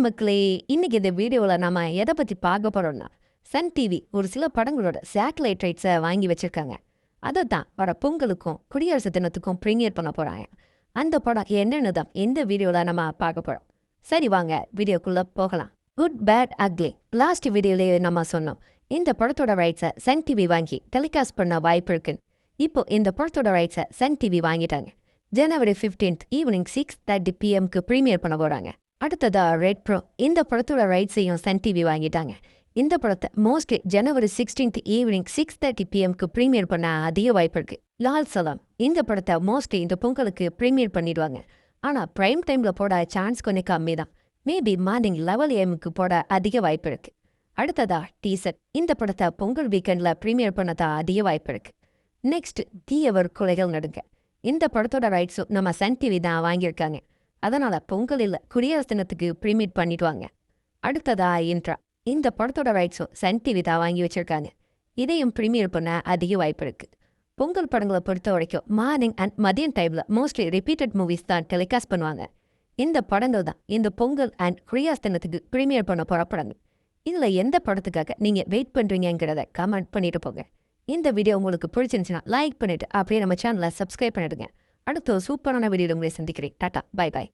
மக்களே! இன்னைக்கு இந்த வீடியோல நாம எத பத்தி பார்க்க போறோம்னா, சன் டிவி ஒரு சில படங்களோட சேட்டலைட் ரைட்ஸ வாங்கி வச்சிருக்காங்க. அதத்தான் வர பொங்கலுக்கும், குடியரசு தினத்துக்கும் பிரீமியர் பண்ண போறாங்க. அந்த படம் என்னன்னு தான் இந்த வீடியோல நம்ம பார்க்க போறோம். சரி வாங்க வீடியோக்குள்ள போகலாம். குட் பேட் அக்லி லாஸ்ட் வீடியோலயே நம்ம சொன்னோம். இந்த படத்தோட ரைட்ஸை சன் டிவி வாங்கி டெலிகாஸ்ட் பண்ண வாய்ப்பு இருக்குன்னு. இப்போ இந்த படத்தோட ரைட்ஸை சன் டிவி வாங்கிட்டாங்க. ஜனவரி 15th ஈவினிங் 6:30 PM பிரீமியர் பண்ண போறாங்க. அடுத்ததா ரெட் ப்ரோ இந்த படத்தோட ரைட்ஸையும் சன் டிவி வாங்கிட்டாங்க. இந்த படத்தை மோஸ்ட்லி ஜனவரி 16th ஈவினிங் 6:30 PM பிரீமியர் பண்ண அதிக வாய்ப்பு இருக்கு. லால் சலாம் இந்த படத்தை மோஸ்ட்லி இந்த பொங்கலுக்கு பிரீமியர் பண்ணிடுவாங்க. ஆனால் பிரைம் டைம்ல போட சான்ஸ் கொஞ்சம் கம்மி தான். மேபி மார்னிங் 11 AM போட அதிக வாய்ப்பு இருக்கு. அடுத்ததா டீசர் இந்த படத்தை பொங்கல் வீக்கெண்ட்ல பிரீமியர் பண்ணதா அதிக வாய்ப்பு இருக்கு. நெக்ஸ்ட் தீயவர் கொலைகள் நடுங்க இந்த படத்தோட ரைட்ஸும் நம்ம சன் டிவி தான் வாங்கியிருக்காங்க. அதனால பொங்கலில் குடியரசு தினத்துக்கு பிரீமியர் பண்ணிடுவாங்க. அடுத்ததா இன்ட்ரா இந்த படத்தோட ரைட்ஸும் சன் டிவி தான் வாங்கி வச்சிருக்காங்க. இதையும் பிரீமியர் பண்ண அதிக வாய்ப்பு இருக்கு. பொங்கல் படங்களை பொறுத்த வரைக்கும் மார்னிங் அண்ட் மதியம் டைம்ல மோஸ்ட்லி ரிப்பீட்டட் மூவிஸ் தான் டெலிகாஸ்ட் பண்ணுவாங்க. இந்த படங்கள் தான் இந்த பொங்கல் அண்ட் குடியரசு தினத்துக்கு பிரீமியர் பண்ண போற படங்கள். இதுல எந்த படத்துக்காக நீங்க வெயிட் பண்றீங்கிறத கமெண்ட் பண்ணிட்டு போங்க. இந்த வீடியோ உங்களுக்கு பிடிச்சிருந்துச்சுன்னா லைக் பண்ணிட்டு அப்படியே நம்ம சேனலை சப்ஸ்கிரைப் பண்ணிடுங்க. அடுத்த சூப்பரான வீடியோ உங்களை சந்திக்கிறேன். Tata bye bye.